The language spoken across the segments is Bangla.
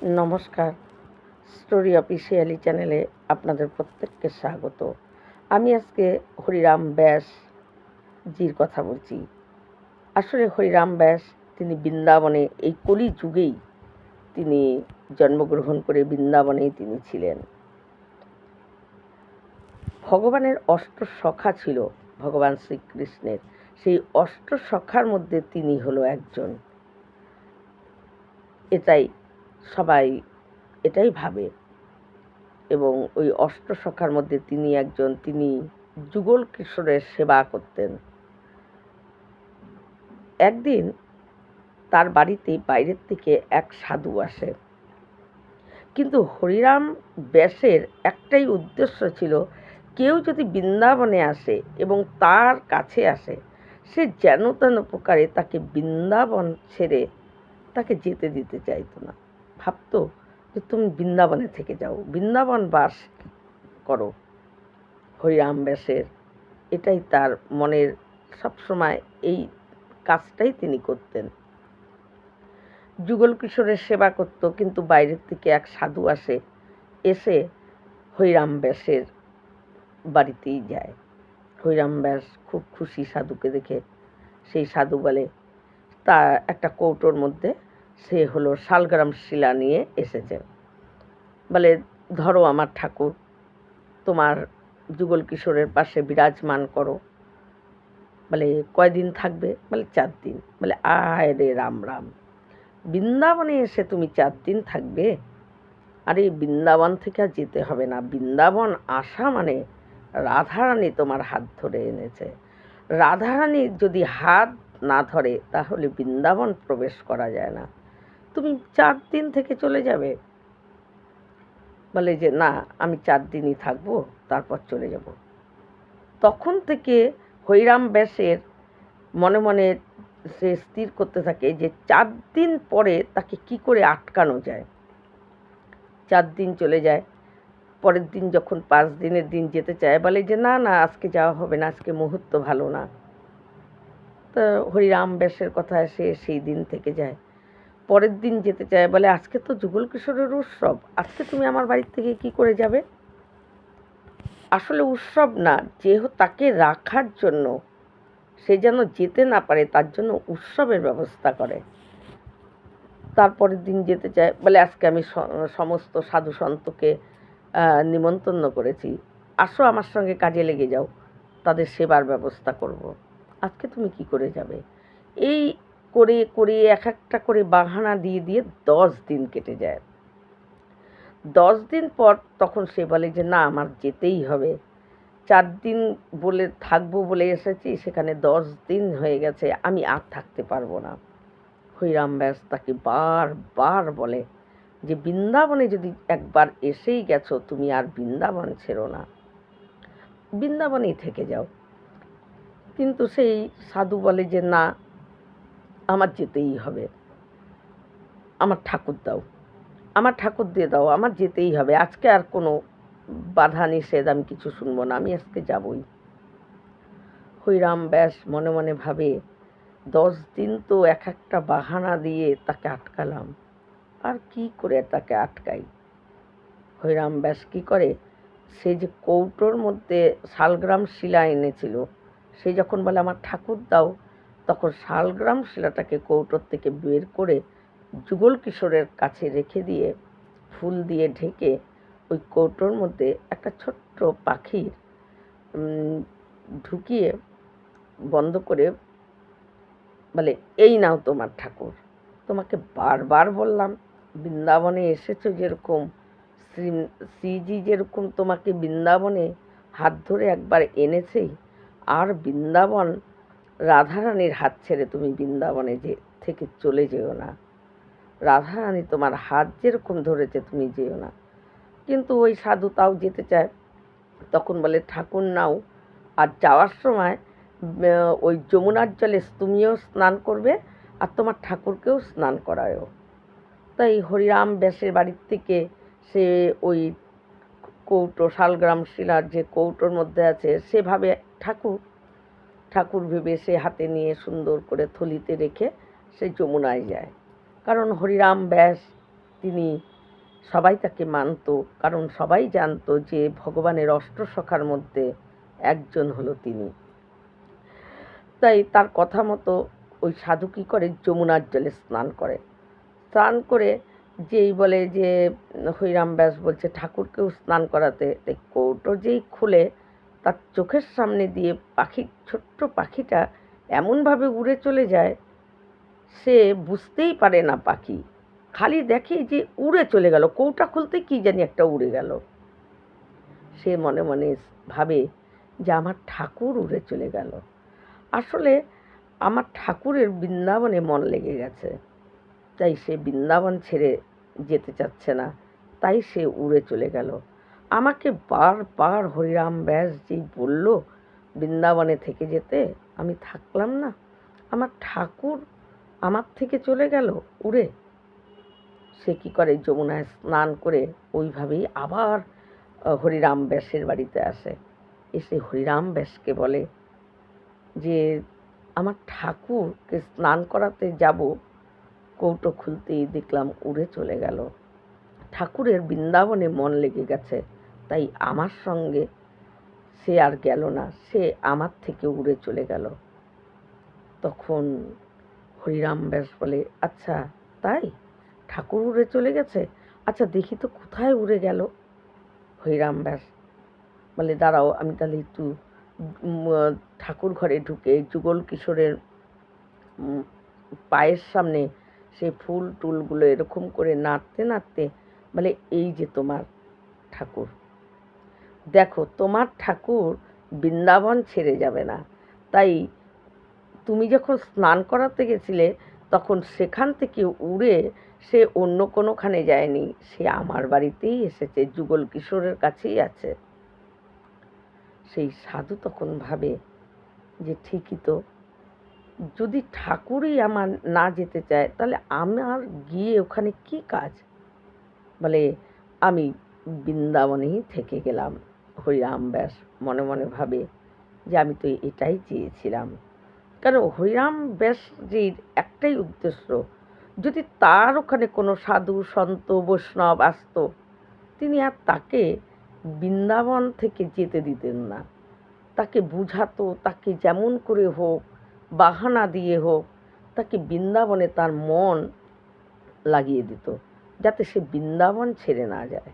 নমস্কার, স্টোরি অফিসিয়ালি চ্যানেলে আপনাদের প্রত্যেককে স্বাগত। আমি আজকে হরিরাম ব্যাস জির কথা বলছি। আসলে হরিরাম ব্যাস তিনি বৃন্দাবনে এই কলি যুগেই তিনি জন্মগ্রহণ করে বৃন্দাবনেই তিনি ছিলেন। ভগবানের অষ্ট সখা ছিল ভগবান শ্রীকৃষ্ণের, সেই অষ্ট সখার মধ্যে তিনি হলো একজন। এটাই ভাবে, এবং ওই অষ্ট সখার মধ্যে তিনি একজন। তিনি যুগল কিশোরের সেবা করতেন। একদিন তার বাড়িতে বাইরের থেকে এক সাধু আসে, কিন্তু হরিরাম ব্যাসের একটাই উদ্দেশ্য ছিল, কেউ যদি বৃন্দাবনে আসে এবং তার কাছে আসে, সে যেন তেন প্রকারে তাকে বৃন্দাবন ছেড়ে তাকে যেতে দিতে চাইতো না। ভাবতো যে তুমি বৃন্দাবনে থেকে যাও, বৃন্দাবন বাস করো। হরিরাম ব্যাসের এটাই তার মনের সবসময়, এই কাজটাই তিনি করতেন। যুগল কিশোরের সেবা করত, কিন্তু বাইরের থেকে এক সাধু এসে হরিরাম ব্যাসের বাড়িতেই যায়। হরিরাম ব্যাস খুব খুশি সাধুকে দেখে। সেই সাধু বলে, তা একটা কৌটোর মধ্যে সে হলো শালগ্রাম শিলা নিয়ে এসেছে। বলে, ধরো আমার ঠাকুর, তোমার যুগল কিশোরের পাশে বিরাজমান করো। বলে, কয়দিন থাকবে? বলে, 4 দিন। বলে, আয় রে রাম রাম, বৃন্দাবনে এসে তুমি 4 দিন থাকবে? আরে বৃন্দাবন থেকে আর যেতে হবে না, বৃন্দাবন আসা মানে রাধারানী তোমার হাত ধরে এনেছে। রাধারানী যদি হাত না ধরে তাহলে বৃন্দাবন প্রবেশ করা যায় না। তুমি 4 দিন থেকে চলে যাবে? বলে যে না, আমি 4 দিনই থাকবো, তারপর চলে যাব। তখন থেকে হরিরাম ব্যাসের মনে মনে সে স্থির করতে থাকে যে 4 দিন পরে তাকে কি করে আটকানো যায়। 4 দিন চলে যায়। পরের দিন যখন 5 দিনের দিন যেতে চায়, বলে যে না না, আজকে যাওয়া হবে না, আজকে মুহূর্ত ভালো না। তো হরিরাম ব্যাসের কথায় সে সেই দিন থেকে যায়। পরের দিন যেতে চায়, বলে আজকে তো যুগল কিশোরের উৎসব, আজকে তুমি আমার বাড়ির থেকে কি করে যাবে? আসলে উৎসব না, তাকে রাখার জন্য, সে যেন যেতে না পারে তার জন্য উৎসবের ব্যবস্থা করে। তারপরের দিন যেতে চায়, বলে আজকে আমি সমস্ত সাধু সন্তকে নিমন্ত্রণ করেছি, আসো আমার সঙ্গে কাজে লেগে যাও, তাদের সেবার ব্যবস্থা করব। আজকে তুমি কি করে যাবে? এই করে করে এক একটা করে বাহানা দিয়ে দিয়ে 10 দিন কেটে যায়। 10 দিন পর তখন সে বলে যে না, আমার যেতেই হবে। 4 দিন বলে থাকবো বলে এসেছি, সেখানে 10 দিন হয়ে গেছে, আমি আর থাকতে পারবো না। হরিরাম ব্যাস তাকে বারবার বলে যে বৃন্দাবনে যদি একবার এসেই গেছো, তুমি আর বৃন্দাবন ছেড়ো না, বৃন্দাবনেই থেকে যাও। কিন্তু সেই সাধু বলে যে না, আমার যেতেই হবে, আমার ঠাকুর দাও, আমার ঠাকুর দিয়ে দাও, আমার যেতেই হবে, আজকে আর কোনো বাধা নিষেধ আমি কিছু শুনবো না, আমি আজকে যাবই। হরিরাম ব্যাস মনে মনে ভাবে, 10 দিন তো এক একটা বাহানা দিয়ে তাকে আটকালাম, আর কি করে তাকে আটকাই? হরিরাম ব্যাস কী করে, সে যে কৌটোর মধ্যে শালগ্রাম শিলা এনেছিল, সে যখন বলে আমার ঠাকুর দাও, তখন শালগ্রাম শিলাটাকে কৌটোর থেকে বের করে যুগল কিশোরের কাছে রেখে দিয়ে ফুল দিয়ে ঢেকে ওই কৌটোর মধ্যে একটা ছোট্ট পাখির ঢুকিয়ে বন্ধ করে বলে, এই নাও তোমার ঠাকুর, তোমাকে বারবার বললাম বৃন্দাবনে এসেছো, যেরকম শ্রীজি যেরকম তোমাকে বৃন্দাবনে হাত ধরে একবার এনেছেই, আর বৃন্দাবন রাধারানীর হাত ছেড়ে তুমি বৃন্দাবনে থেকে চলে যেও না, রাধারানী তোমার হাত যেরকম ধরেছে তুমি যেও না। কিন্তু ওই সাধু তাও যেতে চায়। তখন বলে, ঠাকুর নাও, আর যাওয়ার সময় ওই যমুনার জলে তুমিও স্নান করবে, আর তোমার ঠাকুরকেও স্নান করায়ও। তাই হরিরাম ব্যাসের বাড়ির থেকে সে ওই কৌটো, শালগ্রাম শিলার যে কৌটোর মধ্যে আছে, সেভাবে ঠাকুর ভেবে সে হাতে নিয়ে সুন্দর করে থলিতে রেখে সে যমুনায় যায়। কারণ হরিরাম ব্যাস তিনি সবাই তাকে মানত, কারণ সবাই জানতো যে ভগবানের অষ্টসখার মধ্যে একজন হলো তিনি। তাই তার কথা মতো ওই সাধু কী করে, যমুনার জলে স্নান করে। স্নান করে যেই বলে যে হরিরাম ব্যাস বলছে ঠাকুরকেও স্নান করাতে, তাই কৌটো যেই খুলে তার চোখের সামনে দিয়ে ছোট্ট পাখিটা এমনভাবে উড়ে চলে যায়, সে বুঝতেই পারে না পাখি, খালি দেখে যে উড়ে চলে গেল, কৌটা খুলতে কি জানি একটা উড়ে গেল। সে মনে মনে ভাবে যে আমার ঠাকুর উড়ে চলে গেল। আসলে আমার ঠাকুরের বৃন্দাবনে মন লেগে গেছে, তাই সে বৃন্দাবন ছেড়ে যেতে চাচ্ছে না, তাই সে উড়ে চলে গেল। আমাকে বারবার হরিরাম ব্যাস যেই বলল বৃন্দাবনে থেকে যেতে, আমি থাকলাম না, আমার ঠাকুর আমার থেকে চলে গেল উড়ে। সে কী করে, যমুনায় স্নান করে ওইভাবেই আবার হরিরাম ব্যাসের বাড়িতে আসে। এসে হরিরাম ব্যাসকে বলে যে আমার ঠাকুরকে স্নান করাতে যাব, কৌটো খুলতেই দেখলাম উড়ে চলে গেল। ঠাকুরের বৃন্দাবনে মন লেগে গেছে, তাই আমার সঙ্গে সে আর গেল না, সে আমার থেকে উড়ে চলে গেল। তখন হরিরাম ব্যাস বলে, আচ্ছা তাই, ঠাকুর উড়ে চলে গেছে, আচ্ছা দেখি তো কোথায় উড়ে গেল। হরিরাম ব্যাস বলে, দাঁড়াও আমি তাহলে একটু ঠাকুর ঘরে ঢুকে যুগল কিশোরের পায়ের সামনে সেই ফুল টুলগুলো এরকম করে নাড়তে নাড়তে বলে, এই যে তোমার ঠাকুর, দেখো তোমার ঠাকুর বৃন্দাবন ছেড়ে যাবে না, তাই তুমি যখন স্নান করাতে গেছিলে তখন সেখান থেকে উড়ে সে অন্য কোনোখানে যায়নি, সে আমার বাড়িতেই এসেছে, যুগল কিশোরের কাছেই আছে। সেই সাধু তখন ভাবে যে ঠিকই তো, যদি ঠাকুরই আমার না যেতে চায় তাহলে আমার গিয়ে ওখানে কি কাজ। বলে, আমি বৃন্দাবনেই থেকে গেলাম। হরিরাম ব্যাস মনে মনে ভাবে যে আমি তো এটাই চেয়েছিলাম, কারণ হরিরাম ব্যাসজির একটাই উদ্দেশ্য, যদি তার ওখানে কোনো সাধু সন্ত বৈষ্ণব আসতো, তিনি আর তাকে বৃন্দাবন থেকে যেতে দিতেন না, তাকে বুঝাতো, তাকে যেমন করে হোক বাহানা দিয়ে হোক তাকে বৃন্দাবনে তার মন লাগিয়ে দিত, যাতে সে বৃন্দাবন ছেড়ে না যায়।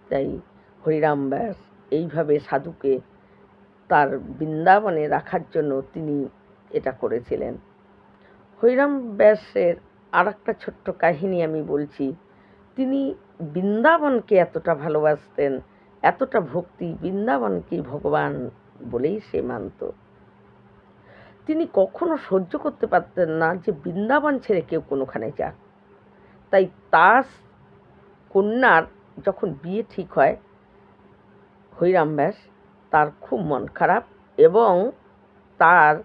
তাই হরিরাম ব্যাস এইভাবে সাধুকে তার বৃন্দাবনে রাখার জন্য তিনি এটা করেছিলেন। হরিরাম ব্যাসের আর একটা ছোট্ট কাহিনী আমি বলছি। তিনি বৃন্দাবনকে এতটা ভালোবাসতেন, এতটা ভক্তি, বৃন্দাবনকে ভগবান বলেই সে মানত। তিনি কখনো সহ্য করতে পারতেন না যে বৃন্দাবন ছেড়ে কেউ কোনোখানে যাক। তাই তার কন্যার যখন বিয়ে ঠিক হয়, হরিরাম ব্যাস তার খুব মন খারাপ এবং তার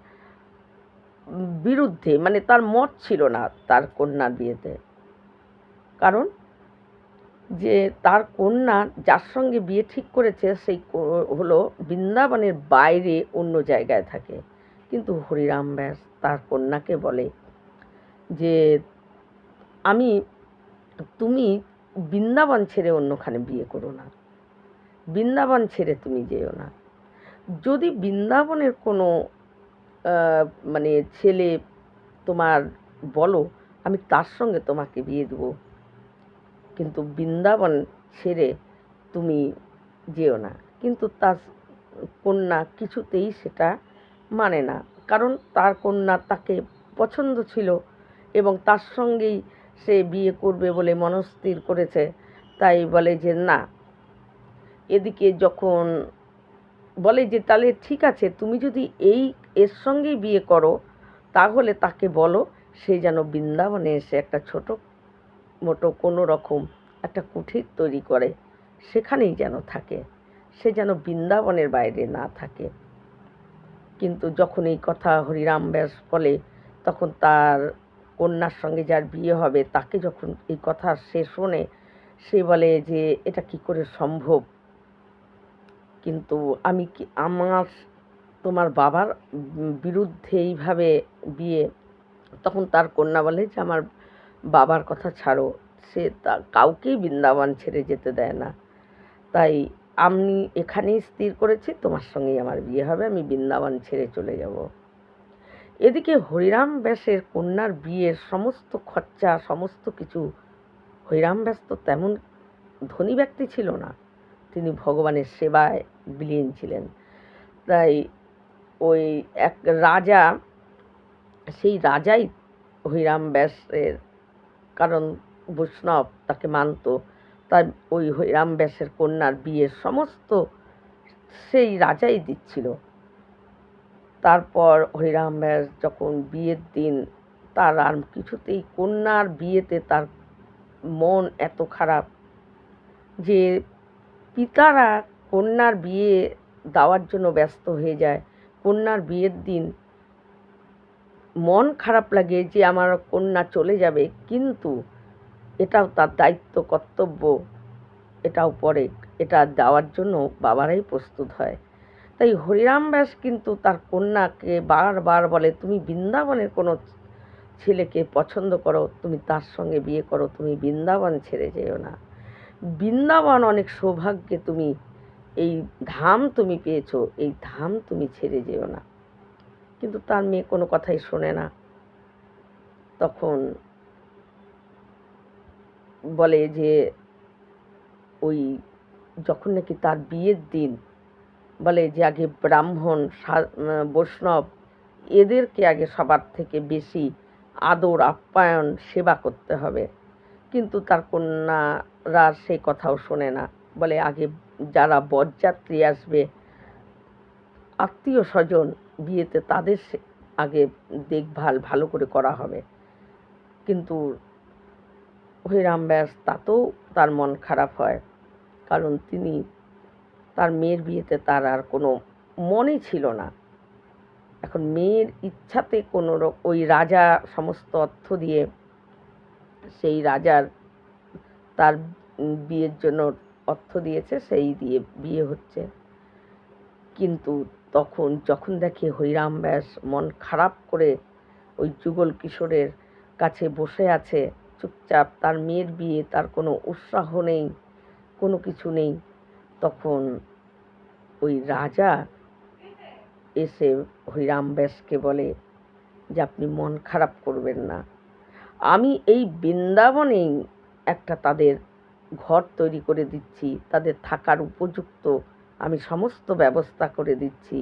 বিরুদ্ধে, মানে তার মত ছিল না তার কন্যার বিয়েতে, কারণ যে তার কন্যা যার সঙ্গে বিয়ে ঠিক করেছে সেই হলো বৃন্দাবনের বাইরে অন্য জায়গায় থাকে। কিন্তু হরিরাম ব্যাস তার কন্যাকে বলে যে তুমি বৃন্দাবন ছেড়ে অন্যখানে বিয়ে করো না, বৃন্দাবন ছেড়ে তুমি যেও না। যদি বৃন্দাবনের কোনো মানে ছেলে তোমার বলো, আমি তার সঙ্গে তোমাকে বিয়ে দেবো, কিন্তু বৃন্দাবন ছেড়ে তুমি যেও না। কিন্তু তার কন্যা কিছুতেই সেটা মানে না, কারণ তার কন্যা তাকে পছন্দ ছিল এবং তার সঙ্গেই সে বিয়ে করবে বলে মনস্থির করেছে। তাই বলে যে না, এদিকে যখন বলে যে তাহলে ঠিক আছে, তুমি যদি এর সঙ্গেই বিয়ে করো তাহলে তাকে বলো সে যেন বৃন্দাবনে এসে একটা ছোট মোটো কোনো রকম একটা কুঠির তৈরি করে, সেখানেই যেন থাকে, সে যেন বৃন্দাবনের বাইরে না থাকে। কিন্তু যখন এই কথা হরিরাম ব্যাস বলে, তখন তার কন্যার সঙ্গে যার বিয়ে হবে তাকে যখন এই কথা সে শোনে, সে বলে যে এটা কি করে সম্ভব, কিন্তু আমি কি তোমার বাবার বিরুদ্ধে এইভাবে বিয়ে। তখন তার কন্যা বলে যে আমার বাবার কথা ছাড়ো, সে কাউকেই বৃন্দাবন ছেড়ে যেতে দেয় না। তাই আমি এখানেই স্থির করেছি, তোমার সঙ্গেই আমার বিয়ে হবে, আমি বৃন্দাবন ছেড়ে চলে যাব। এদিকে হরিরাম ব্যাসের কন্যার বিয়ের সমস্ত খরচা, সমস্ত কিছু, হরিরাম ব্যাস তো তেমন ধনী ব্যক্তি ছিল না, তিনি ভগবানের সেবায় বিলীন ছিলেন। তাই ওই এক রাজা, সেই রাজাই হরিরাম ব্যাসের, কারণ বৈষ্ণব তাকে মানত, তাই ওই হরিরাম ব্যাসের কন্যার বিয়ের সমস্ত সেই রাজাই দিচ্ছিল। তারপর হরিরাম ব্যাস যখন বিয়ের দিন, তার আর কিছুতেই কন্যার বিয়েতে তার মন এত খারাপ যে পিতারা কন্যার বিয়ে দেওয়ার জন্য ব্যস্ত হয়ে যায়। কন্যার বিয়ের দিন মন খারাপ লাগে যে আমার কন্যা চলে যাবে, কিন্তু এটাও তার দায়িত্ব, কর্তব্য, এটাও পরে, এটা দেওয়ার জন্য বাবারাই প্রস্তুত হয়। তাই হরিরাম ব্যাস কিন্তু তার কন্যাকে বারবার বলে, তুমি বৃন্দাবনের কোনো ছেলেকে পছন্দ করো, তুমি তার সঙ্গে বিয়ে করো, তুমি বৃন্দাবন ছেড়ে যেও না। বৃন্দাবন অনেক সৌভাগ্যে তুমি, এই ধাম তুমি পেয়েছো, এই ধাম তুমি ছেড়ে যেও না। কিন্তু তার মেয়ে কোনো কথাই শোনে না। তখন বলে যে ওই যখন নাকি তার বিয়ের দিন, বলে যে আগে ব্রাহ্মণ, বৈষ্ণব, এদেরকে আগে সবার থেকে বেশি আদর, আপ্যায়ন, সেবা করতে হবে। কিন্তু তার কন্যারা সেই কথাও শোনে না, বলে আগে যারা বরযাত্রী আসবে, আত্মীয় স্বজন বিয়েতে, তাদের আগে দেখভাল ভালো করে করা হবে। কিন্তু হরিরাম ব্যাস তাতেও তার মন খারাপ হয়, কারণ তিনি তার মেয়ের বিয়েতে তার আর কোনো মনই ছিল না। এখন মেয়ের ইচ্ছাতে ওই রাজা সমস্ত অর্থ দিয়ে, সেই রাজার তার বিয়ের জন্য অর্থ দিয়েছে, সেই দিয়ে বিয়ে হচ্ছে। কিন্তু তখন যখন দেখে হরিরাম ব্যাস মন খারাপ করে ওই যুগল কিশোরের কাছে বসে আছে চুপচাপ, তার মেয়ের বিয়ে, তার কোনো উৎসাহ নেই, কোনো কিছু নেই, তখন ওই রাজা এসে হরিরাম ব্যাসকে বলে যে আপনি মন খারাপ করবেন না, আমি এই বৃন্দাবনেই একটা তাদের ঘর তৈরি করে দিচ্ছি, তাদের থাকার উপযুক্ত আমি সমস্ত ব্যবস্থা করে দিচ্ছি,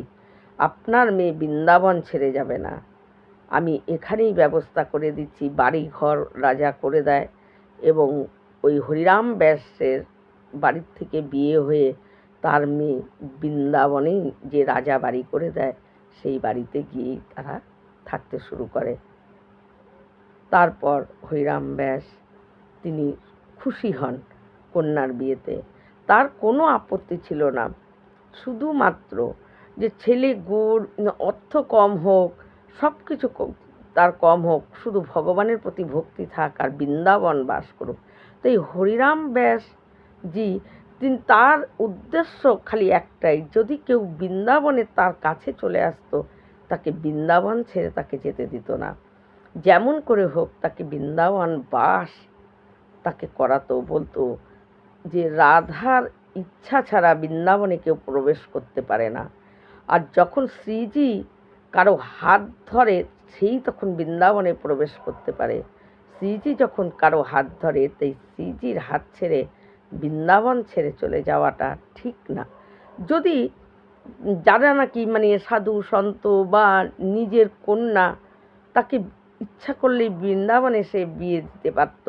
আপনার মেয়ে বৃন্দাবন ছেড়ে যাবে না, আমি এখানেই ব্যবস্থা করে দিচ্ছি। বাড়ি ঘর রাজা করে দেয়, এবং ওই হরিরাম ব্যাসের বাড়ির থেকে বিয়ে হয়ে তার মেয়ে বৃন্দাবনেই যে রাজা বাড়ি করে দেয়, সেই বাড়িতে গিয়েই তারা থাকতে শুরু করে। তারপর হরিরাম ব্যাস তিনি খুশি হন কন্যার বিয়েতে, তার কোনো আপত্তি ছিল না, শুধুমাত্র যে ছেলে গুড় অর্থ কম হোক, সব কিছু তার কম হোক, শুধু ভগবানের প্রতি ভক্তি থাক আর বৃন্দাবন বাস করুক। তাই হরিরাম ব্যাস জি, তার উদ্দেশ্য খালি একটাই, যদি কেউ বৃন্দাবনে তার কাছে চলে আসতো, তাকে বৃন্দাবন ছেড়ে তাকে যেতে দিত না, যেমন করে হোক তাকে বৃন্দাবন বাস তাকে করাতো। বলতো যে রাধার ইচ্ছা ছাড়া বৃন্দাবনে কেউ প্রবেশ করতে পারে না, আর যখন শ্রীজি কারো হাত ধরে, সেই তখন বৃন্দাবনে প্রবেশ করতে পারে। শ্রীজি যখন কারো হাত ধরে, তাই শ্রীজির হাত ছেড়ে বৃন্দাবন ছেড়ে চলে যাওয়াটা ঠিক না। যদি যারা নাকি সাধু সন্ত বা নিজের কন্যা, তাকে ইচ্ছা করলেই বৃন্দাবনে সে বিয়ে দিতে পারত,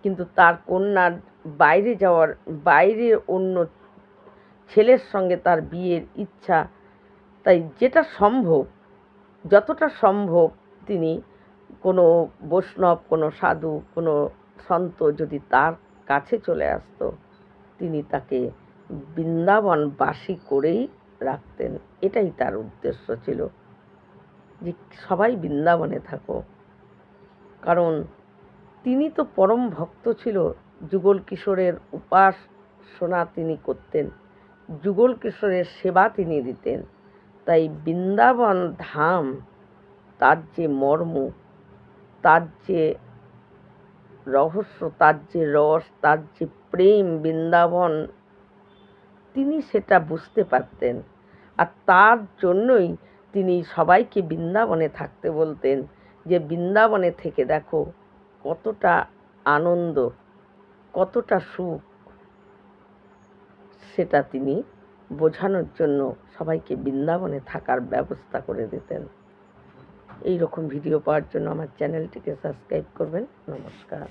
কিন্তু তার কন্যার বাইরে অন্য ছেলের সঙ্গে তার বিয়ের ইচ্ছা, তাই যেটা সম্ভব, যতটা সম্ভব, তিনি কোনো বৈষ্ণব, কোনো সাধু, কোনো সন্ত যদি তার কাছে চলে আসতো, তিনি তাকে বৃন্দাবনবাসী করেই রাখতেন। এটাই তার উদ্দেশ্য ছিল, যে সবাই বৃন্দাবনে থাকো। কারণ তিনি তো পরম ভক্ত ছিল, যুগল কিশোরের উপাসনা তিনি করতেন, যুগল কিশোরের সেবা তিনি দিতেন। তাই বৃন্দাবন ধাম, তার যে মর্ম, তার যে রহস্য, তার যে রস, তার যে প্রেম বৃন্দাবন, তিনি সেটা বুঝতে পারতেন। আর তার জন্যই তিনি সবাইকে বৃন্দাবনে থাকতে বলতেন, যে বৃন্দাবনে থেকে দেখো কতটা আনন্দ, কতটা সুখ, সেটা তিনি বোঝানোর জন্য সবাইকে বৃন্দাবনে থাকার ব্যবস্থা করে দিতেন। এই রকম ভিডিও পাওয়ার জন্য আমার চ্যানেলটিকে সাবস্ক্রাইব করবেন। নমস্কার।